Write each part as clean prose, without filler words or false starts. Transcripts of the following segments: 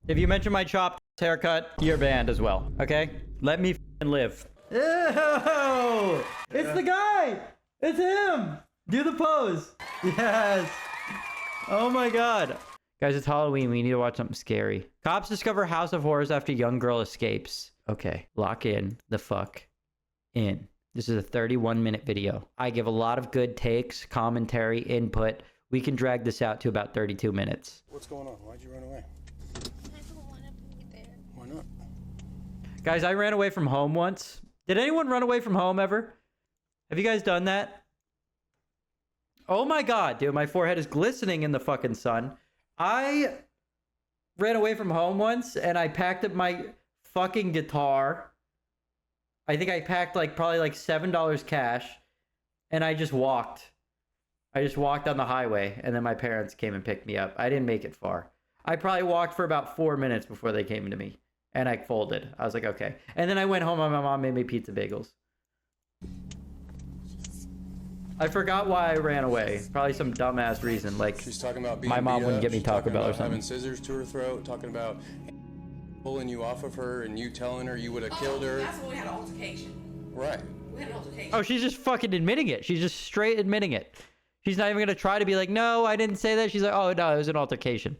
If you mention my chopped haircut, you're banned as well. Okay? Let me live. Ew! It's the guy! It's him! Do the pose. Yes. Oh my god. Guys, it's Halloween. We need to watch something scary. Cops discover House of Horrors after young girl escapes. Okay. Lock in the fuck in. This is a 31-minute video. I give a lot of good takes, commentary, input. We can drag this out to about 32 minutes. What's going on? Why'd you run away? I don't want to be there. Why not? Guys, I ran away from home once. Did anyone run away from home ever? Have you guys done that? Oh my god, dude, my forehead is glistening in the fucking sun. I ran away from home once and I packed up my fucking guitar. I think I packed probably $7 cash and I just walked. I just walked on the highway and then my parents came and picked me up. I didn't make it far. I probably walked for about 4 minutes before they came to me and I folded. I was like, okay. And then I went home and my mom made me pizza bagels. I forgot why I ran away. Probably some dumbass reason, like She's talking about being my mom beat wouldn't up. get me She's Taco talking Bell or about having something. scissors to her throat, talking about pulling you off of her and you telling her you would have killed her. That's when we had an altercation. Right. We had an altercation. Oh, she's just fucking admitting it. She's just straight admitting it. She's not even gonna try to be like, no, I didn't say that. She's like, oh no, it was an altercation.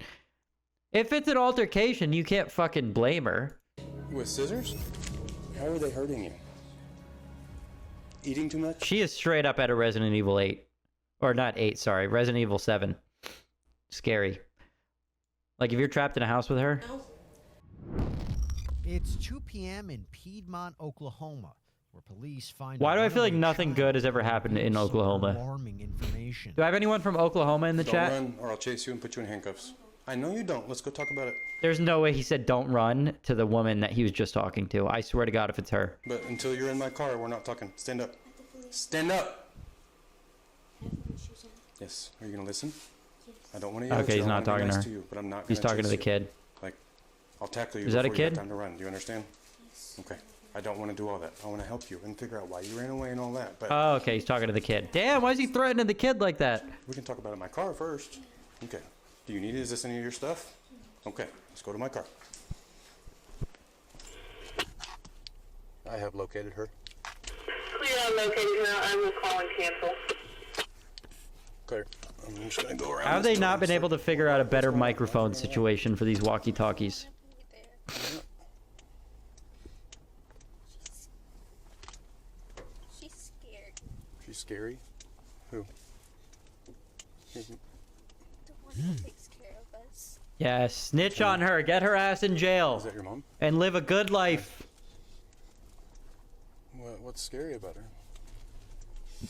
If it's an altercation, you can't fucking blame her. With scissors? How are they hurting you? Eating too much? She is straight up at a Resident Evil 8. Or not 8, sorry. Resident Evil 7. Scary. Like, if you're trapped in a house with her. It's 2 p.m. in Piedmont, Oklahoma, where police find. Why do I feel like nothing good has ever happened in Oklahoma? Alarming information. Do I have anyone from Oklahoma in the Don't chat? run or I'll chase you and put you in handcuffs. I know you don't. Let's go talk about it. There's no way he said don't run to the woman that he was just talking to. I swear to God if it's her. But until you're in my car, we're not talking. Stand up. Stand up! Yes. Are you going to listen? I don't want to yell at Okay, you. he's I not wanna be talking to nice her. you, but I'm not He's gonna talking to chase the you. kid. Like, I'll tackle you Is that a before you kid? have time to run. Do you understand? Okay. I don't want to do all that. I want to help you and figure out why you ran away and all that. But Oh, okay, he's talking to the kid. Damn, why is he threatening the kid like that? we can talk about it in my car first. Okay. Do you need it? Is this any of your stuff? Okay. Let's go to my car. I have located her. Clear, located her. I will call and cancel. Clear. I'm just going to go around. How have this they not door been and able to figure out a better microphone situation for these walkie-talkies? She's scared. She's scary. Who? The one who takes care of us. Yeah, snitch on her. Get her ass in jail. Is that your mom? And live a good life. What's scary about her? I'm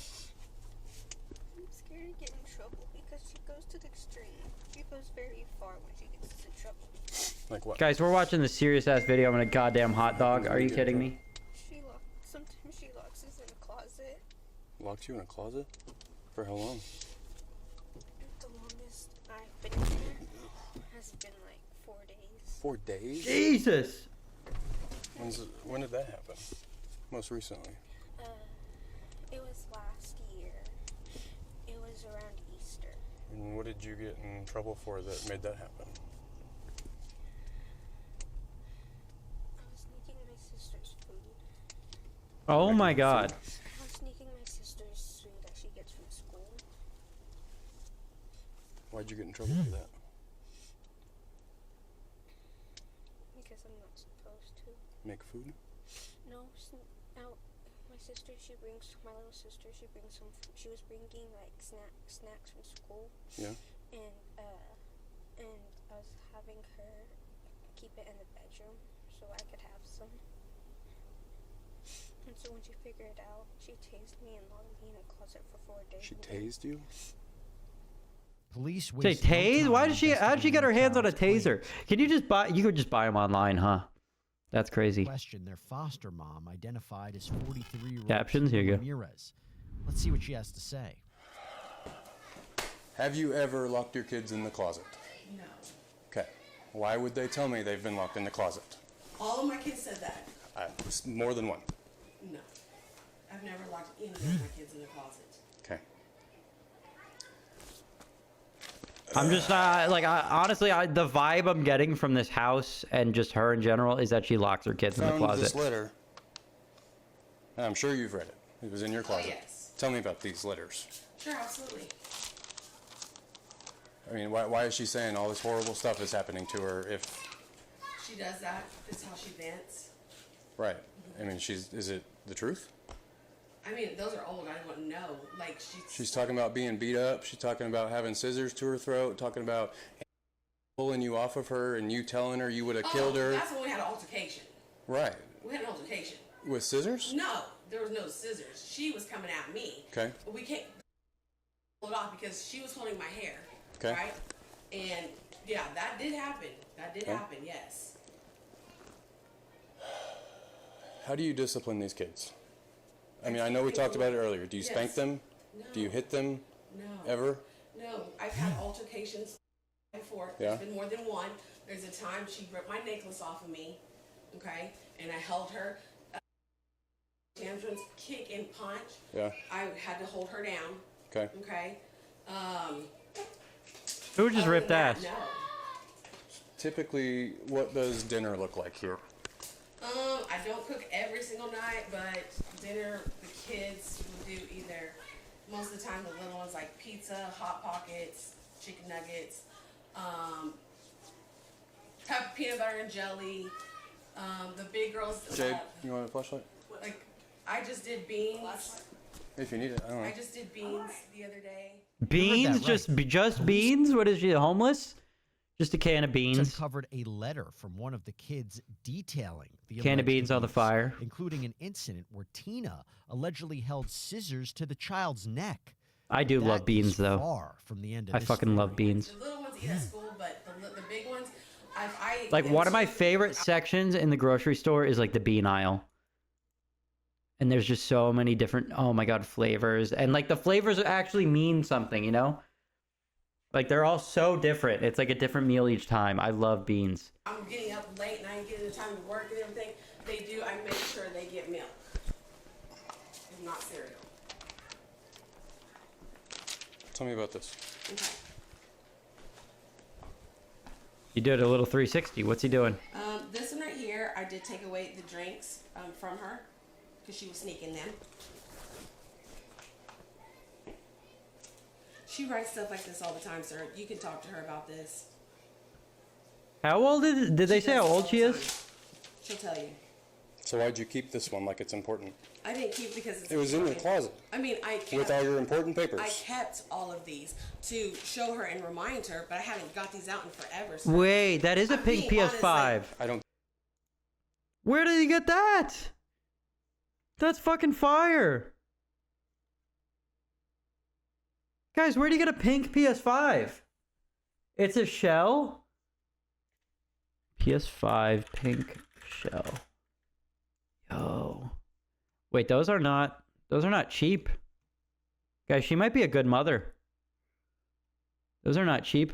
scared to get in trouble because she goes to the extreme. She goes very far when she gets into trouble. Like what? Guys, we're watching this serious-ass video. I'm in a goddamn hot dog. Are you kidding me? Sometimes she locks us in a closet. Locked you in a closet? For how long? The longest I've been in there has been like 4 days. 4 days? Jesus! When did that happen? Most recently? It was last year. It was around Easter. And what did you get in trouble for that made that happen? I was sneaking my sister's food. Oh my god. I was sneaking my sister's food that she gets from school. Why'd you get in trouble for that? Because I'm not supposed to. Make food? No, my sister, my little sister, she was bringing like snacks from school. Yeah. And I was having her keep it in the bedroom so I could have some. And so when she figured it out, she tased me and locked me in a closet for 4 days. She tased you? Police Say waste no tase? time Why did she? How'd she get her hands on a investigating the taser? Can you just buy? You could just buy them online, huh? That's crazy. question their foster mom identified as 43-year-old Captions, here you go. Ramirez. Let's see what she has to say. Have you ever locked your kids in the closet? No. Okay. Why would they tell me they've been locked in the closet? All of my kids said that. More than one. No. I've never locked any of my kids in the closet. Okay. I'm just not like honestly, the vibe I'm getting from this house and just her in general is that she locks her kids in the Found closet. this letter. And I'm sure you've read it. It was in your closet. yes. Tell me about these letters. Sure, absolutely. I mean, why is she saying all this horrible stuff is happening to her if... She does that. It's how she vents. Right. I mean, is it the truth? I mean, those are old. I wouldn't know. Like, She's talking about being beat up. She's talking about having scissors to her throat. Talking about pulling you off of her and you telling her you would have killed her. That's when we had an altercation. Right. We had an altercation. With scissors? No, there was no scissors. She was coming at me. Okay. But we can't pull it off because she was holding my hair. Okay. Right? And, yeah, that did happen. That did happen, yes. How do you discipline these kids? I mean, I know we talked about it earlier. Do you spank them? No. Do you hit them? No. Ever? No. I've had altercations before. Yeah. There's been more than one. There's a time she ripped my necklace off of me, okay? And I held her. Tantrums, kick and punch. Yeah. I had to hold her down, Okay. okay? Who just Other ripped than that, ass? No. Typically, what does dinner look like here? I don't cook every single night, but dinner, the kids will do either, most of the time, the little ones like pizza, Hot Pockets, chicken nuggets, peanut butter and jelly. The big girls, Jade, you want a flashlight? like, I just did beans. If you need it, I don't know. I just did beans the other day. Beans? right. Just beans? What is she, homeless? Just a can of beans. Uncovered a letter from one of the kids detailing the Can of alleged beans on the abuse, fire. including an incident where Tina allegedly held scissors to the child's neck. I do That love beans is though. Far from the end of I this fucking love story. beans. The little ones eat at school, but the big ones, I Like one of my favorite sections in the grocery store is like the bean aisle. And there's just so many different, oh my god, flavors. And like the flavors actually mean something, you know? Like they're all so different. It's like a different meal each time. I love beans. I'm getting up late and I ain't getting the time to work and everything. I make sure they get milk. If not cereal. Tell me about this. Okay. You did a little 360. What's he doing? This one right here, I did take away the drinks from her because she was sneaking them. She writes stuff like this all the time, sir. You can talk to her about this. How old did they She say does how this old all she the is? time. She'll tell you. So why'd you keep this one like it's important? I didn't keep because it's It was in your important. closet I mean, I kept, with all your important papers. I kept all of these to show her and remind her, but I haven't got these out in forever. So Wait, that is a I'm pink being PS5. I don't. Where did he get that? That's fucking fire. Guys, where do you get a pink PS5? It's a shell? PS5 pink shell. Yo. Wait, those are not cheap. Guys, she might be a good mother. Those are not cheap.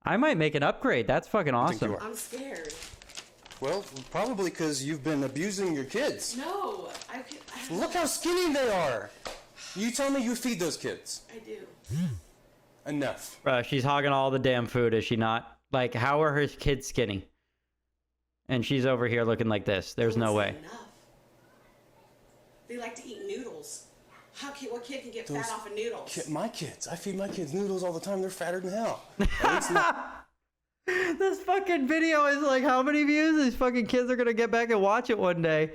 I might make an upgrade. That's fucking think you awesome. are. I'm scared. Well, probably because you've been abusing your kids. No, I Look how skinny they are. You tell me you feed those kids. I do. Enough. Bruh, she's hogging all the damn food, is she not? Like, how are her kids skinny? And she's over here looking like this. There's no way. Enough. They like to eat noodles. What kid can get Those fat off of noodles? My kids. I feed my kids noodles all the time. They're fatter than hell. This fucking video is like, how many views? These fucking kids are gonna get back and watch it one day.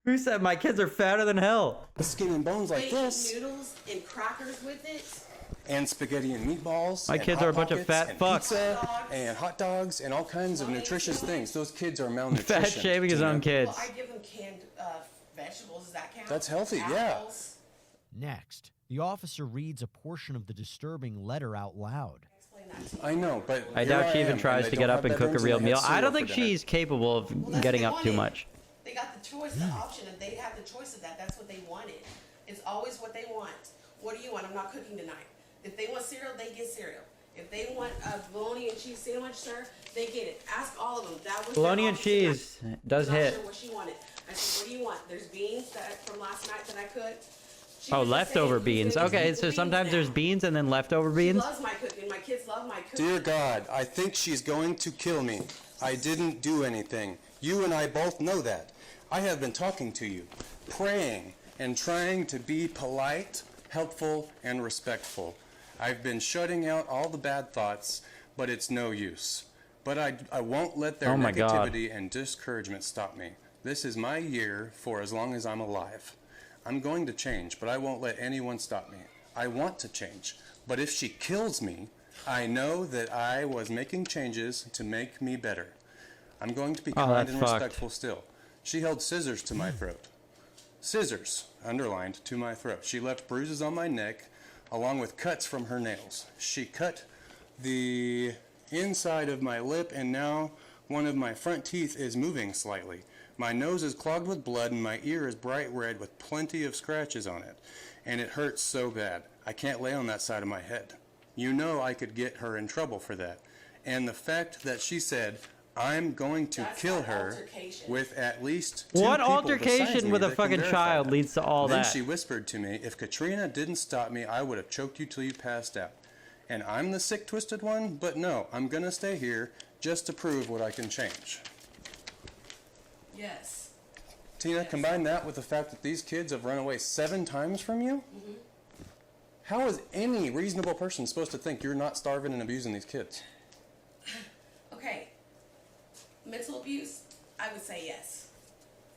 Who said my kids are fatter than hell? Skin and bones like They this. eat noodles and crackers with it. And spaghetti and meatballs. My and kids Hot are a bunch of Pockets, fat and fucks. Pizza and hot dogs and all kinds of nutritious things. Those kids are malnutrition. Fat shaming his own kids. Well, I give them canned vegetables. Does that count? That's healthy, yeah. Apples. Next, the officer reads a portion of the disturbing letter out loud. Explain that to you. I know, but I here doubt she even am, tries and to they get don't up have and cook a bedrooms real and they meal. have I don't cereal think for dinner. she's capable of Well, that's getting what up they too wanted. much. They got the choice, the option, and they have the choice of that. That's what they wanted. It's always what they want. What do you want? I'm not cooking tonight. If they want cereal, they get cereal. If they want a bologna and cheese sandwich, sir, they get it. Ask all of them. That was their Bologna and option cheese tonight. does Not hit. sure what she wanted. I said, what do you want? There's beans that from last night that I cooked. She Oh, was just saying leftover who's beans. gonna get Okay, the so sometimes now. there's beans and then leftover She beans. loves my cooking. My kids love my cooking. Dear God, I think she's going to kill me. I didn't do anything. You and I both know that. I have been talking to you, praying, and trying to be polite, helpful, and respectful. I've been shutting out all the bad thoughts, but it's no use. But I won't let their Oh my God. negativity and discouragement stop me. This is my year for as long as I'm alive. I'm going to change, but I won't let anyone stop me. I want to change, but if she kills me, I know that I was making changes to make me better. I'm going to be kind that's and fucked. respectful still. She held scissors to my throat. Scissors, underlined, to my throat. She left bruises on my neck, along with cuts from her nails. She cut the inside of my lip, and now one of my front teeth is moving slightly. My nose is clogged with blood, and my ear is bright red with plenty of scratches on it. And it hurts so bad. I can't lay on that side of my head. You know I could get her in trouble for that. And the fact that she said, I'm going to That's kill not her altercation. with at least two What people altercation besides me with a that can fucking verify child that. leads to all Then that? she whispered to me, if Katrina didn't stop me, I would have choked you till you passed out. And I'm the sick, twisted one, but no, I'm going to stay here just to prove what I can change. Yes. Tina, combine that with the fact that these kids have run away 7 times from you? Mm-hmm. How is any reasonable person supposed to think you're not starving and abusing these kids? Okay. Mental abuse, I would say yes.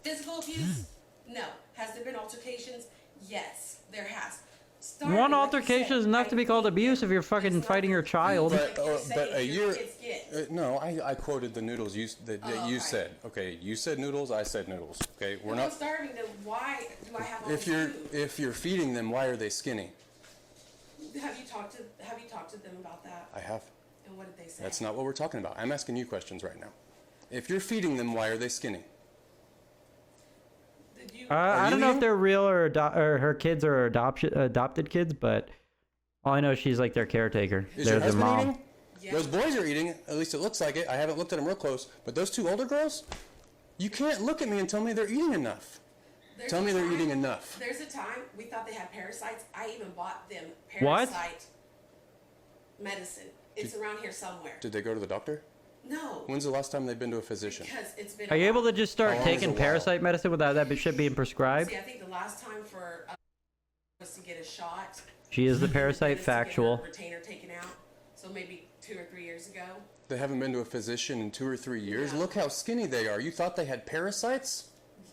Physical abuse, no. Has there been altercations? Yes, there has. Starving, One like you altercation said, is enough to be called abuse if you're fucking it's not fighting your the child. food like you're But saying a your year. kids get. No, I quoted the noodles you okay. said. Okay, you said noodles. I said noodles. Okay, we're If not. I'm starving, then why do I have all If this you're food? if you're feeding them, why are they skinny? Have you talked to them about that? I have. And what did they say? That's not what we're talking about. I'm asking you questions right now. If you're feeding them, why are they skinny? Did you, I you don't know if eating? they're real or her kids are adopted kids, but all I know is she's like their caretaker. Is They're your their husband mom. eating? Yeah. Those boys are eating. At least it looks like it. I haven't looked at them real close. But those 2 older girls, you can't look at me and tell me they're eating enough. There's Tell a me they're time- eating enough. There's a time we thought they had parasites. I even bought them What? parasite medicine. It's around here somewhere. Did they go to the doctor? No, When's the last time they've been to a physician? because it's been. Are you able to just start How long is taking a while? parasite medicine without that shit being prescribed? See, I think the last time for was to get a shot. She is the parasite, was to get her factual. retainer taken out. So maybe 2 or 3 years ago. They haven't been to a physician in 2 or 3 years. No. Look how skinny they are. You thought they had parasites?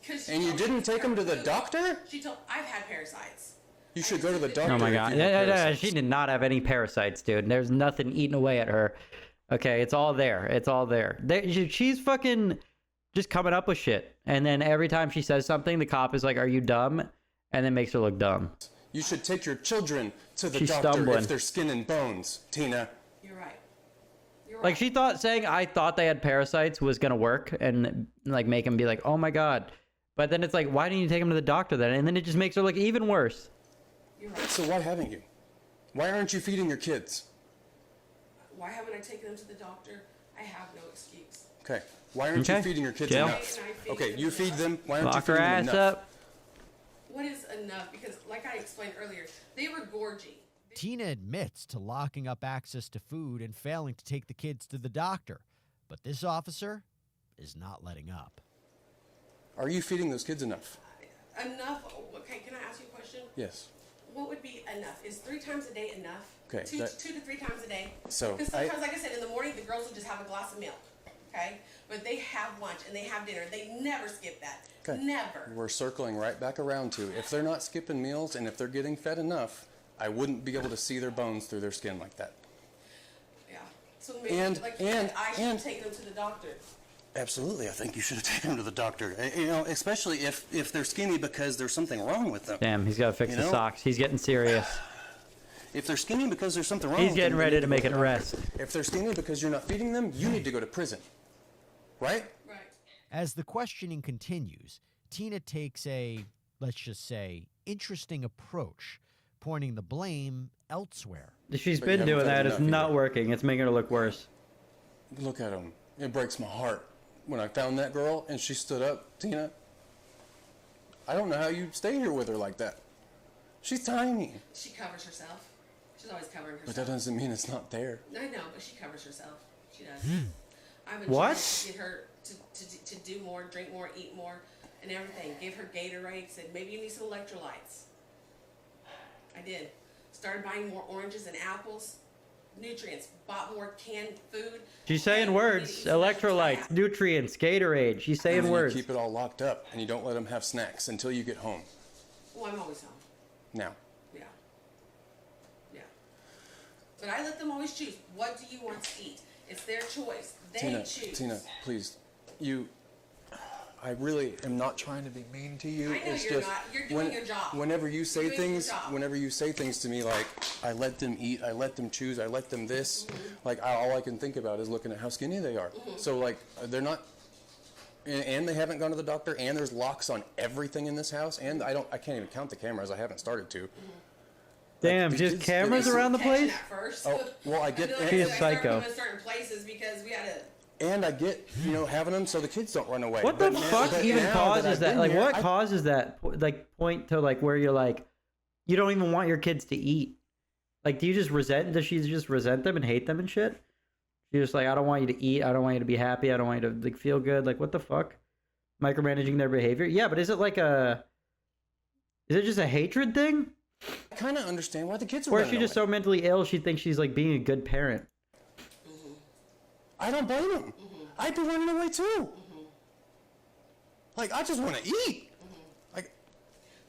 'Cause she And you told me didn't to take them to the food. doctor? She told I've had parasites. You should go to the doctor. Oh my if god. you have Yeah, parasites. she did not have any parasites, dude. There's nothing eating away at her. Okay, it's all there. It's all there. She's fucking just coming up with shit. And then every time she says something, the cop is like, "Are you dumb?" And then makes her look dumb. You should take your children to the She's doctor stumbling. if they're skin and bones, Tina. You're right. You're Like right. she thought saying I thought they had parasites was gonna work and like make him be like, "Oh my god." But then it's like, why didn't you take him to the doctor then? And then it just makes her look even worse. You're right. So why haven't you? Why aren't you feeding your kids? Why haven't I taken them to the doctor? I have no excuse. Okay. Why aren't Okay. you feeding your kids Jail. enough? And I feed Okay, them you feed enough. them. Why aren't you Lock her feeding them ass enough? up. What is enough? Because like I explained earlier, they were gorging. Tina admits to locking up access to food and failing to take the kids to the doctor. But this officer is not letting up. Are you feeding those kids enough? Enough? Okay, can I ask you a question? Yes. What would be enough? Is 3 times a day enough? Okay, 2 that- to 3 times a day? So, Because I- sometimes, like I said, in the morning, the girls will just have a glass of milk. Okay? But they have lunch and they have dinner. They never skip that. Okay. Never. We're circling right back around to if they're not skipping meals and if they're getting fed enough, I wouldn't be able to see their bones through their skin like that. Yeah. So maybe, And- like you and- said, I should and- take them to the doctor. Absolutely, I think you should have taken them to the doctor. You know, especially if they're skinny because there's something wrong with them. Damn, he's got to fix You the know? socks. He's getting serious. If they're skinny because there's something wrong He's with getting them, they ready need to go make the an doctor. arrest. If they're skinny because you're not feeding them, you need to go to prison. Right? Right. As the questioning continues, Tina takes a, let's just say, interesting approach, pointing the blame elsewhere. She's But you been haven't doing fed that. It's enough not either. working. It's making her look worse. Look at him. It breaks my heart. When I found that girl and she stood up, Tina, I don't know how you stay here with her like that. She's tiny. She covers herself. She's always covering herself. But that doesn't mean it's not there. I know, but she covers herself. She does. I've been What? trying to get her to do more, drink more, eat more, and everything. Give her Gatorade. Said maybe you need some electrolytes. I did. Started buying more oranges and apples, nutrients. Bought more canned food. She's saying Hey, words, you need to eat some extra electrolytes, crap. nutrients, Gatorade. She's And saying then words. you keep it all locked up, and you don't let them have snacks until you get home. Well, I'm always home. Now, Yeah. Yeah. But I let them always choose. What do you want to eat? It's their choice. They choose. Tina, please, I really am not trying to be mean to you. I know It's you're just not. You're doing your job. Whenever you say You're doing your things, job. whenever you say things to me like, I let them eat, I let them choose, I let them this, like all I can think about is looking at how skinny they are. So like they're not, and they haven't gone to the doctor, and there's locks on everything in this house, and I can't even count the cameras. I haven't started to. Damn, Like, just it's- cameras it's- around the Protection place? At first. Oh, well, I get- feel like She is I started psycho. them in certain places because we had to. And I get, having them so the kids don't run away. What the But fuck but even now causes I've that? been Like, here, what I- causes that? Like, point to like where you're like, you don't even want your kids to eat. Like, do you just resent? Does she just resent them and hate them and shit? She's just like, I don't want you to eat. I don't want you to be happy. I don't want you to like feel good. Like, what the fuck? Micromanaging their behavior? Yeah, but is it like a? Is it just a hatred thing? I kind of understand why the kids are Or is running she just away. so mentally ill she thinks she's like being a good parent? I don't blame them. I'd be running away too. Like, I just want to eat. Like,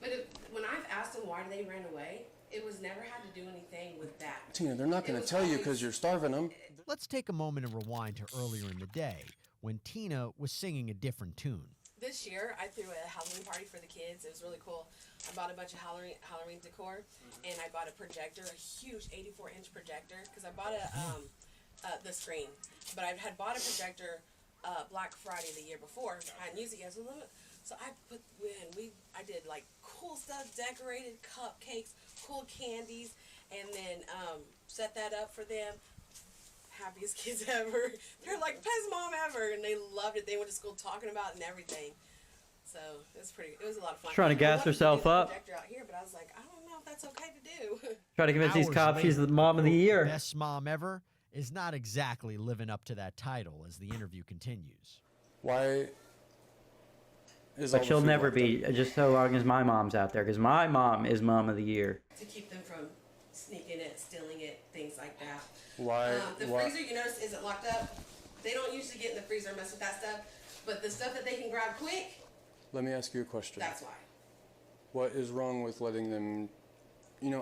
But when I've asked them why they ran away, it was never had to do anything with that. Tina, they're not It going to was tell you always- because you're starving them. Let's take a moment and rewind to earlier in the day when Tina was singing a different tune. This year, I threw a Halloween party for the kids. It was really cool. I bought a bunch of Halloween decor, and I bought a projector, a huge 84-inch projector, because I bought the screen. But I had bought a projector Black Friday the year before. I hadn't used it yet, so I did like cool stuff, decorated cupcakes, cool candies, and then set that up for them. Happiest kids ever. They're like best mom ever, and they loved it. They went to school talking about it and everything. So it was a lot of fun. Trying to I gas wanted herself do the up. projector out here, but I was like, I don't know if that's okay to do. Try to convince these Hours cops she's later, the mom of the quote, year. Best mom ever is not exactly living up to that title as the interview continues. Why is all But the she'll food never locked be, up? just so long as my mom's out there, because my mom is mom of the year. To keep them from sneaking it, stealing it, things like that. Why? The freezer, you notice, isn't locked up. They don't usually get in the freezer and mess with that stuff. But the stuff that they can grab quick, Let me ask you a question. that's why. What is wrong with letting them?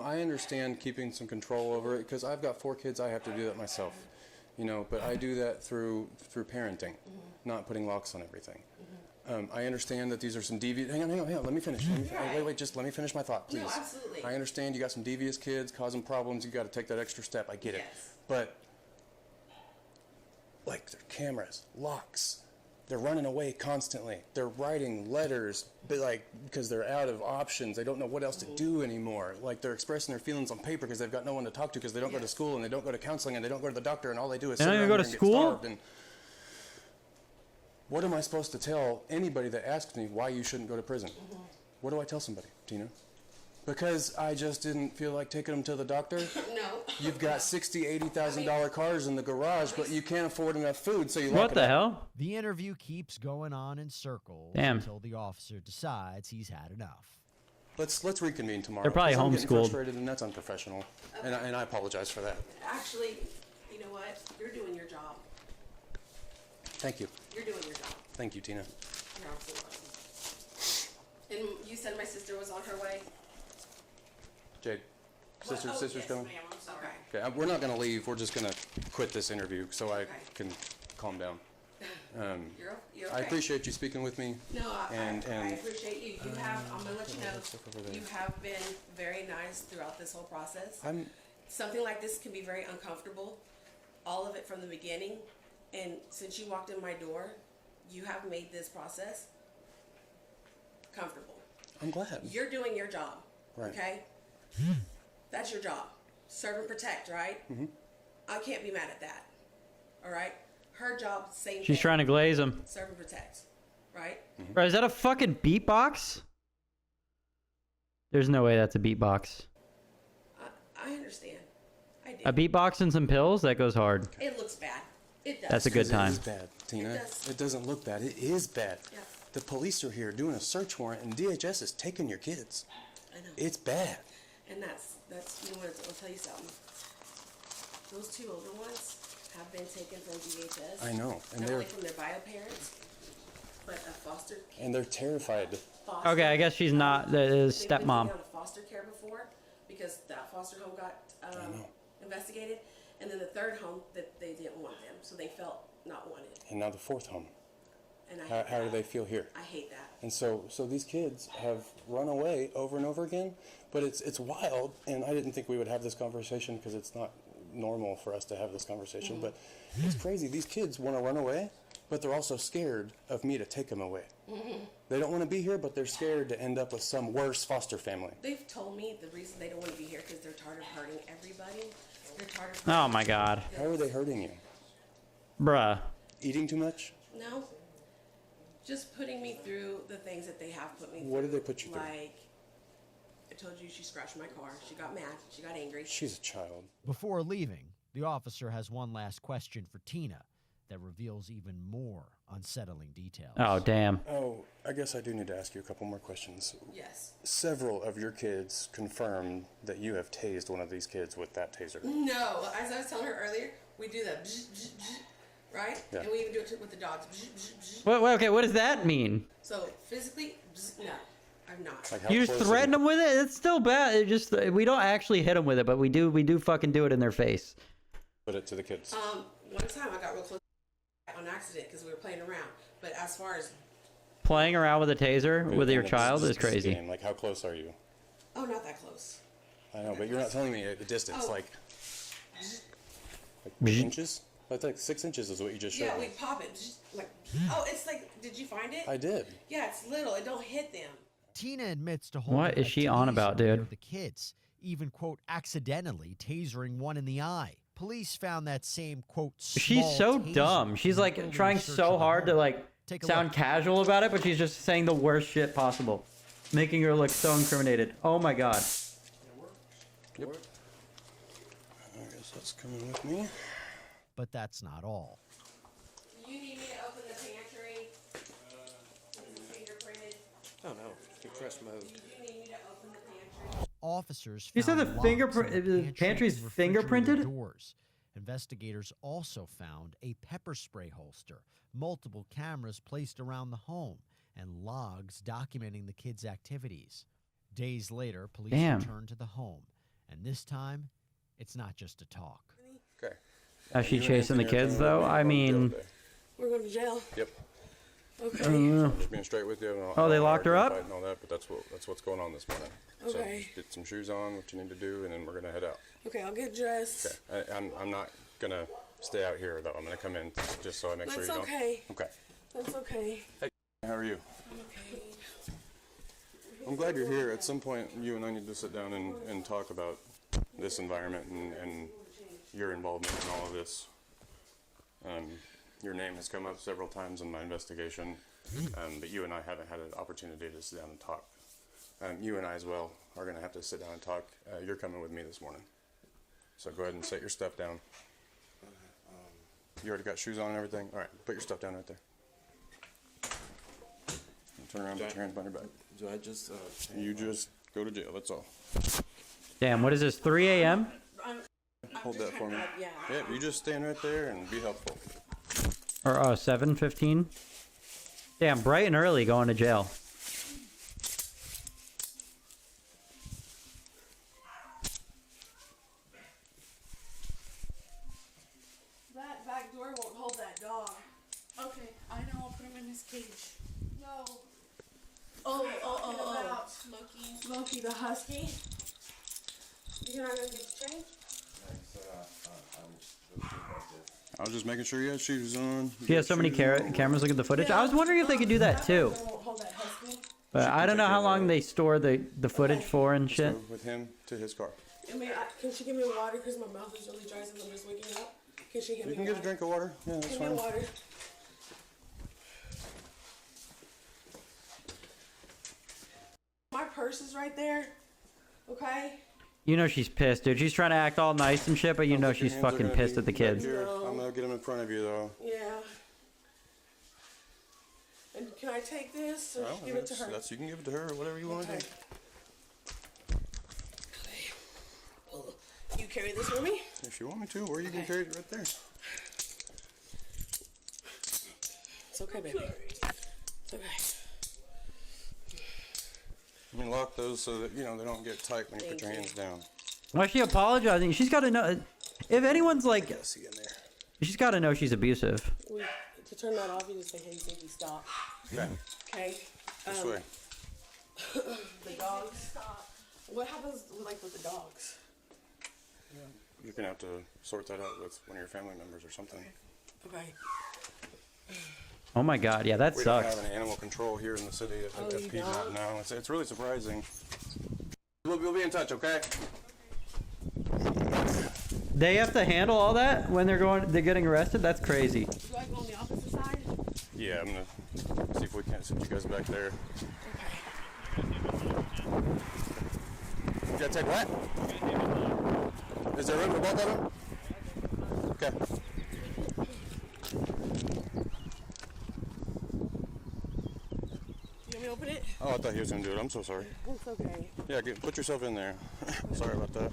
I understand keeping some control over it because I've got 4 kids. I have to do that myself. But I do that through parenting, not putting locks on everything. I understand that these are some devious. Hang on. Let me finish. Wait. Just let me finish my thought, please. No, absolutely. I understand you got some devious kids causing problems. You got to take that extra step. I get it. Yes. But like their cameras, locks. They're running away constantly. They're writing letters, because they're out of options. They don't know what else to do anymore. Like they're expressing their feelings on paper because they've got no one to talk to because they don't go to school and they don't go to counseling and they don't go to the doctor and all they do is They sit don't even around go here to and get school? starved. And what am I supposed to tell anybody that asks me why you shouldn't go to prison? What do I tell somebody, Tina? Because I just didn't feel like taking them to the doctor. No. You've got $60,000, $80,000 cars in the garage, but you can't afford enough food, so you lock What it the up. hell? The interview keeps going on in circles Damn. until the officer decides he's had enough. Let's reconvene tomorrow. They're probably 'cause I'm getting homeschooled. frustrated, and that's unprofessional. And I apologize for that. Actually, you know what? You're doing your job. Thank you. You're doing your job. Thank you, Tina. You're absolutely welcome. And you said my sister was on her way? Jade, sister's yes, coming? ma'am, I'm sorry. Okay, we're not going to leave. We're just going to quit this interview so I Okay. can calm down. You're okay. I appreciate you speaking with me. No, I and- appreciate you. You have, I'm going to let you know, stuff over there. you have been very nice throughout this whole process. I'm Something like this can be very uncomfortable, all of it from the beginning. And since you walked in my door, you have made this process comfortable. glad. You're doing your job, Right. okay? That's your job. Serve and protect, right? I can't be mad at that, all right? Her job, same She's thing. trying to glaze him. Serve and protect, right? Bro, is that a fucking beatbox? There's no way that's a beatbox. I understand. I do. A beatbox and some pills? That goes hard. It looks bad. It does. That's a good time. It is bad, Tina. It does. It doesn't look bad. It is bad. Yeah. The police are here doing a search warrant, and DHS is taking your kids. I know. It's bad. And that's you know what? I'll tell you something. Those two older ones have been taken from DHS. I know, and not they're only from their bio parents, but a foster. and they're terrified. Foster, Okay, I guess she's not the they've been stepmom. taken out of foster care before because that foster home got investigated, and then the third home that they didn't want them, so they felt not wanted. And now the fourth home. And I hate How do that. they feel here? I hate that. And so these kids have run away over and over again, but it's wild, and I didn't think we would have this conversation because it's not normal for us to have this conversation, but it's crazy. These kids want to run away, but they're also scared of me to take them away. They don't want to be here, but they're scared to end up with some worse foster family. They've told me the reason they don't want to be here because they're tired of hurting everybody. They're tired of Oh my god. How are they hurting you? Bruh. Eating too much? No. Just putting me through the things that they have put me through. What did they put you through? Like, I told you she scratched my car. She got mad. She got angry. She's a child. Before leaving, the officer has one last question for Tina that reveals even more unsettling details. Oh, damn. Oh, I guess I do need to ask you a couple more questions. Yes. Several of your kids confirmed that you have tased one of these kids with that taser. No, as I was telling her earlier, we do that, bzz, bzz, bzz, right? Yeah. And we even do it with the dogs. Bzz, bzz, bzz. Okay, what does that mean? So physically, bzz, no, I'm not. Like how You just close are threaten them with it? It's still bad. It just we don't actually hit them with it, but we do fucking do it in their face. Put it to the kids. One time I got real close on accident because we were playing around. But as far as Playing around with a taser with your It's child is just a crazy. game. Like, how close are you? oh, not that close. I know, but you're not telling me the distance. Oh. Like 8 inches? I think 6 inches is what you just showed Yeah, me. we pop it. Bzz, like, oh, it's like, did you find it? I did. Yeah, it's little. It don't hit them. Tina admits to holding What is a she on taser about, near dude? The kids, even, quote, accidentally tasering one in the eye. Police found that same, quote, She's small so taser dumb. She's in the like building trying search so of the hard to home. like Take a sound look. casual about it, but she's just saying the worst shit possible, making her look so incriminated. Oh my god. Yep. I guess that's coming with me. But that's not all. You need me to open the pantry? This is fingerprinted. Oh no, compressed mode. You do need me to open the pantry? Officers You said found the locks fingerprint- on the pantry pantry's and refrigerator fingerprinted? Doors. Investigators also found a pepper spray holster, multiple cameras placed around the home, and logs documenting the kids' activities. Days later, police Damn. returned to the home, and this time, it's not just a talk. Okay. Is she You and chasing the Anthony are kids coming though? with me I on jail mean, today. We're going to jail. Yep. Okay. I'm just being straight with you. Oh, they locked her up? And all that, but that's what's going on this morning. So Okay. just get some shoes on, what you need to do, and then we're gonna head out. Okay, I'll get dressed. Okay. I'm not gonna stay out here though. I'm gonna come in just so I make sure That's you don't. okay. Okay. That's okay. How are you? I'm okay. I'm glad you're here. At some point, you and I need to sit down and talk about this environment and your involvement in all of this. Your name has come up several times in my investigation, but you and I haven't had an opportunity to sit down and talk. You and I as well are going to have to sit down and talk. You're coming with me this morning. So go ahead and set your stuff down. You already got shoes on and everything? All right, put your stuff down right there. And turn around, put your hands behind your back. Do I just You just go to jail, that's all. damn, what is this? 3 a.m. Hold that for me. Yeah. Yeah, you just stand right there and be helpful. Or 7:15? Damn, bright and early going to jail. That back door won't hold that dog. Okay, I know. I'll put him in his cage. No. About Loki. Loki the husky. You're not gonna get the chain? I was just making sure you had shoes on. She has so many cameras looking at the footage. I was wondering if they could do that too, That won't hold that husky. but I don't know how long they store the footage for and shit. Go with him to his car. Can she give me water? Because my mouth is really dry since I'm just waking up. Can she give You me can water? get a drink of water. Yeah, that's Give me fine. water. My purse is right there. Okay. You know she's pissed, dude. She's trying to act all nice and shit, but you know Your she's hands are fucking gonna pissed be at the back kids. here. I'm gonna get them in front of you though. Yeah. And can I take this or Well, give it to her? you can give it to her or whatever you want to Okay. do. Oh, you carry this for me? If you want me to, or you can carry it right there. It's okay, baby. It's okay. You can lock those so that, you know, they don't get tight when you put your hands down. Why is she apologizing? She's got to know. If anyone's like, See in there. she's got to know she's abusive. To turn that off, you just say, hey, Ziggy, stop. Okay. Okay? This way. The dogs. What happens with the dogs? You're gonna have to sort that out with one of your family members or something. Okay. Oh my god, yeah, that We don't sucks. have any animal control here in the city at you Piedmont don't? now. It's really surprising. We'll be in touch, okay? They have to handle all that when they're getting arrested? That's crazy. Do I go on the opposite side? Yeah, I'm gonna see if we can't send you guys back there. You gotta take what? Is there room for both of them? Okay. You want me to open it? Oh, I thought he was gonna do it. I'm so sorry. It's okay. Yeah, put yourself in there. Sorry about that.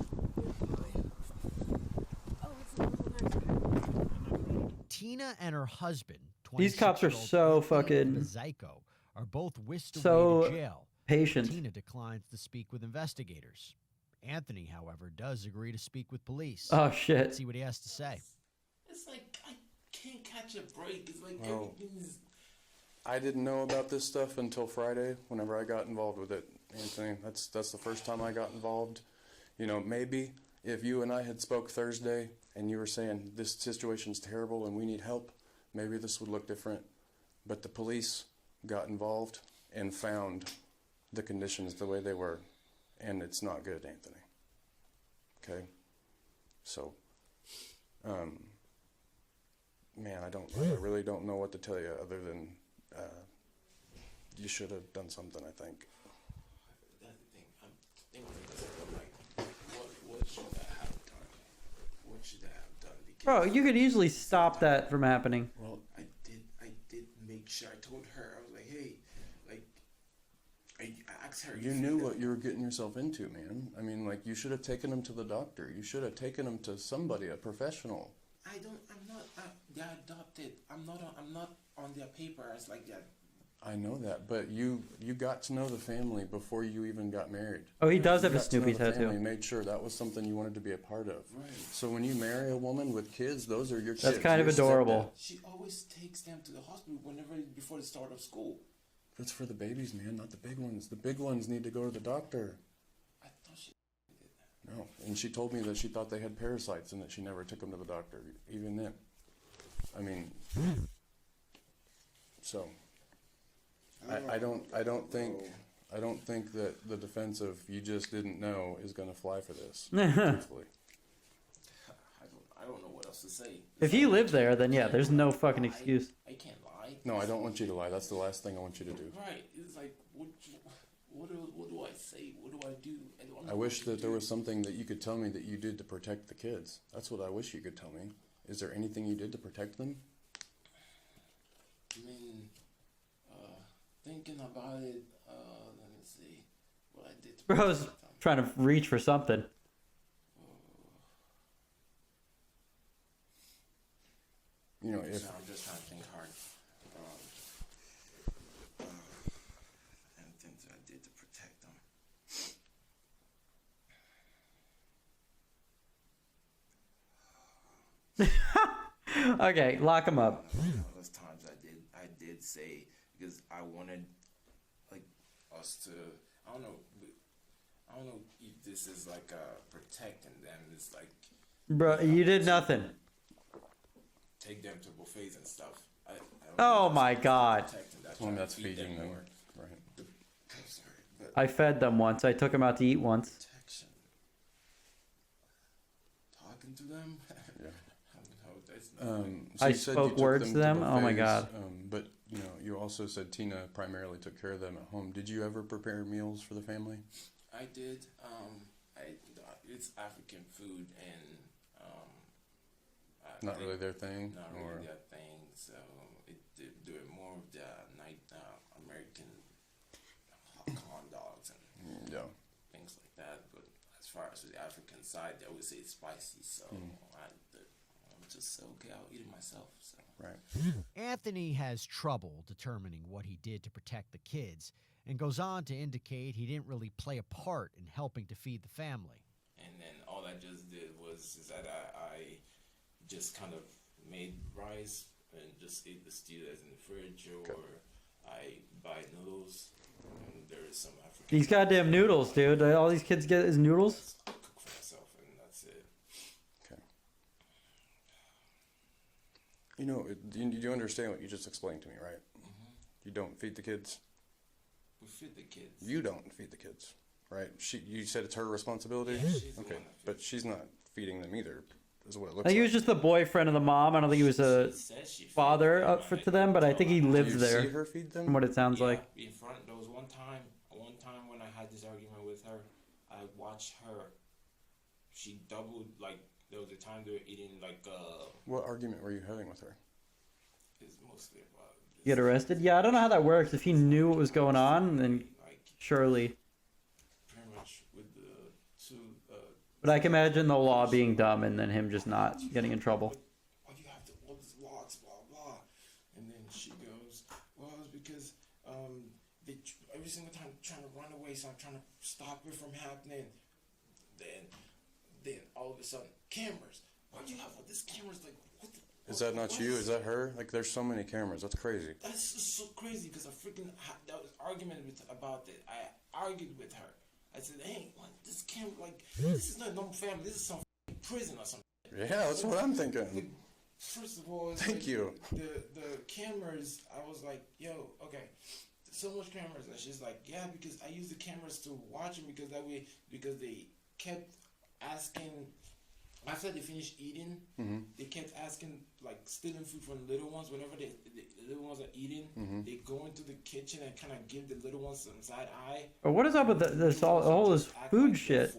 Oh, it's nice. Tina and her husband, These cops are 26-year-old so Anthony fucking Zyko, are both whisked so away to jail. patient. Tina declines to speak with investigators. Anthony, however, does agree to speak with police. Oh Let's shit. see what he has to say. It's like I can't catch a break. It's like Oh. everything's. I didn't know about this stuff until Friday, whenever I got involved with it, Anthony. That's the first time I got involved. You know, maybe if you and I had spoke Thursday and you were saying this situation's terrible and we need help, maybe this would look different. But the police got involved and found the conditions the way they were, and it's not good, Anthony. Okay? So, man, I really don't know what to tell you other than you should have done something, I think. That's the thing. I'm thinking, I'm like, what should I have done? What should I have done? Because Bro, you could easily stop that from happening. well, I did make sure. I told her. I was like, hey, like, I asked her. You knew what you were getting yourself into, man. I mean, like, you should have taken him to the doctor. You should have taken him to somebody, a professional. I'm not. They're adopted. I'm not on their papers like that. I know that, but you got to know the family before you even got married. Oh, he does You have a got to know Snoopy the family, tattoo. made sure that was something you wanted to be a part of. Right. So when you marry a woman with kids, those are your kids. That's kind of Your adorable. She always takes them to the hospital whenever before the start of school. stepdad. That's for the babies, man, not the big ones. The big ones need to go to the doctor. I thought she did that. No, and she told me that she thought they had parasites and that she never took them to the doctor, even then. I mean, so I don't think that the defense of you just didn't know is going to fly for this. Truthfully. I don't know what else to say. If he lived there, then yeah, there's no fucking excuse. I can't lie. No, I don't want you to lie. That's the last thing I want you to do. Right. It's like what do I say? What do I do? I wish that there was something that you could tell me that you did to protect the kids. That's what I wish you could tell me. Is there anything you did to protect them? I mean, thinking about it, let me see what I did. To Bro's protect them. trying to reach for something. You know, if So I'm just trying to think hard. And things that I did to protect them. Okay, lock him up. Those times I did say because I wanted like us to. I don't know if this is like protecting them. It's like Bro, you did nothing. take them to buffets and stuff. I don't Oh know, my that's God. protecting, that's well, trying to that's feed feeding them, more. right? I'm sorry, but I fed them once. I took them out to eat once. protection. Talking to them. Yeah. I don't know. That's not I you said you spoke took words them to them? Oh my buffets, God. But you know, you also said Tina primarily took care of them at home. Did you ever prepare meals for the family? I did. It's African food, and Not really their thing? Not really their thing. So they're more of the night American hot dogs and things like that. But as far as the African side, they always say it's spicy. So I'm just okay. I'll eat it myself. So. Right. Anthony has trouble determining what he did to protect the kids and goes on to indicate he didn't really play a part in helping to feed the family. And then all I just did was that I just kind of made rice and just ate the stew that's in the fridge, or I buy noodles. And there's some African. These goddamn noodles, dude. All these kids get is noodles. I cook for myself, and that's it. Okay. You know, you understand what you just explained to me, right? Mm-hmm. You don't feed the kids? We feed the kids. You don't feed the kids, right? You said it's her responsibility? Yeah, she's okay, the one that but she's not feeding them either, is what it looks Like like. he was just the boyfriend of the mom. I don't think he was a father to them, but I think he lives Do you there. see her feed them? From what it sounds like. In front, there was one time when I had this argument with her, I watched her. She doubled, like, there was a time they were eating, like, What argument were you having with her? It's mostly about this. Get arrested? Yeah, I don't know how that works. If he knew what was going on, then Like, surely. pretty much with the two, But I can imagine the law being dumb and then him just not getting in trouble. why do you have to, all these laws, blah, blah. And then she goes, well, it's because, they every single time trying to run away, so I'm trying to stop it from happening. Then all of a sudden, cameras. Why do you have all these cameras? Like, what the? Is that not you? Is that her? Like, there's so many cameras. That's crazy. That's just so crazy because I freaking that was argument about it. I argued with her. I said, "Hey, what, this camera? Like, this is not a normal family. This is some prison or something." Yeah, that's what I'm thinking. First of all, it's Thank like you. The cameras. I was like, "Yo, okay." So much cameras, and she's like, "Yeah, because I use the cameras to watch them because that way, because they kept asking." After they finished eating, they kept asking, like, stealing food from the little ones. Whenever the little ones are eating, they go into the kitchen and kind of give the little ones some side eye. But what is up with all this food like shit?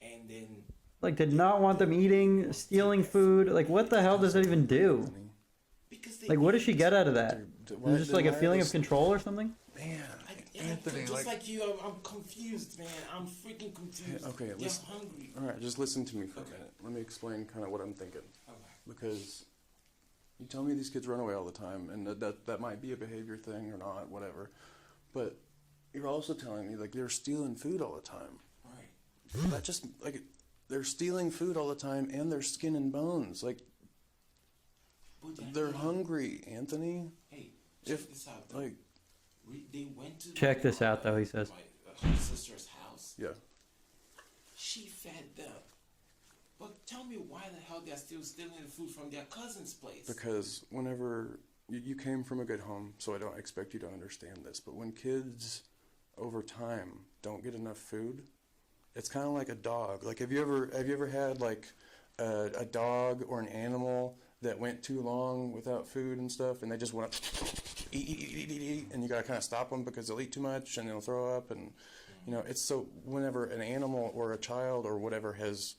And then, Like, did not want them eating, stealing food. Like, what the hell does that even do? because they Like, what does she get out of that? Why- Is it just like a why are feeling they of control or something? Man, Anthony, just like you, I'm confused, man. I'm freaking confused. Okay, They're listen. hungry. All right, just listen to me for a minute. Let me explain kind of what I'm thinking. Okay. Because you tell me these kids run away all the time, and that might be a behavior thing or not, whatever. But you're also telling me, like, they're stealing food all the time. Right. That just, like, they're stealing food all the time, and they're skin and bones. Like, But they're hungry, Anthony. Hey, check If, this out. Though. like, They went to Check this out, though, he says. my sister's house. yeah. She fed them. But tell me why the hell they're still stealing the food from their cousin's place? Because whenever you came from a good home, so I don't expect you to understand this, but when kids over time don't get enough food, it's kind of like a dog. Like, have you ever had like a dog or an animal that went too long without food and stuff, and they just want to eat, and you gotta kind of stop them because they'll eat too much and they'll throw up, and you know, it's so whenever an animal or a child or whatever has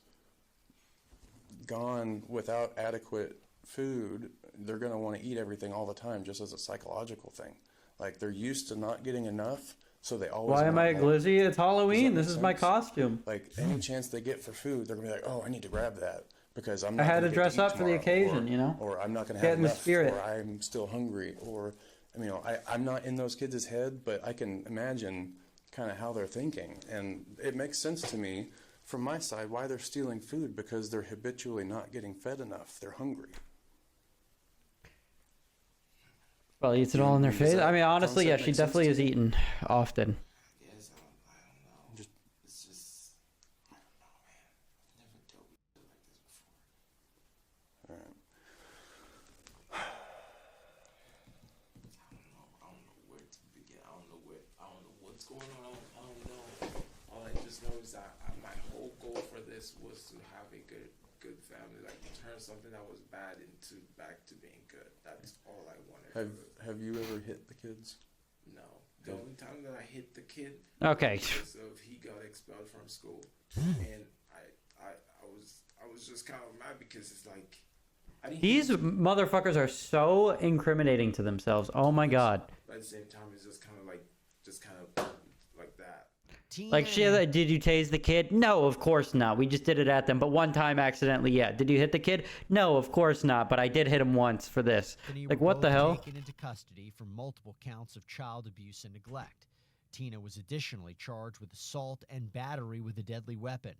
gone without adequate food, they're going to want to eat everything all the time, just as a psychological thing. Like, they're used to not getting enough, so they always Why am I a want more. glizzy? It's Halloween. Does This that is my make sense? costume. Like, any chance they get for food, they're going to be like, oh, I need to grab that because I'm I not had gonna to get dress eat up for the tomorrow, occasion, you know? or I'm not going to Get have in the enough, spirit. or I'm still hungry, or you know, I'm not in those kids' head, but I can imagine kind of how they're thinking, and it makes sense to me from my side why they're stealing food, because they're habitually not getting fed enough. They're hungry. Well, eats it all in their Does face. that I mean, honestly, yeah, concept she make sense definitely to is you? eaten often. I guess I don't know. Just- It's just I don't know, man. Never dealt with shit like this before. All right. I don't know where to begin. I don't know what's going on. I don't know. All I just know is that my whole goal for this was to have a good good family, like turn something that was bad into back to being good. That's all I wanted. Have you ever hit the kids? No, the only time that I hit the kid, Okay. because of he got expelled from school, and I was just kind of mad because it's like I didn't. These motherfuckers are so incriminating to themselves. Oh my god. But at the same time, it's just kind of like that. Like, Sheila, did you tase the kid? No, of course not. We just did it at them, but one time accidentally, yeah. Did you hit the kid? No, of course not, but I did hit him once for this. Like, what the hell? Taken into custody for multiple counts of child abuse and neglect. Tina was additionally charged with assault and battery with a deadly weapon.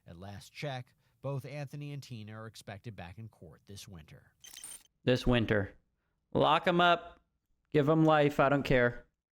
At last check, both Anthony and Tina are expected back in court this winter. This winter. Lock them up. Give them life. I don't care.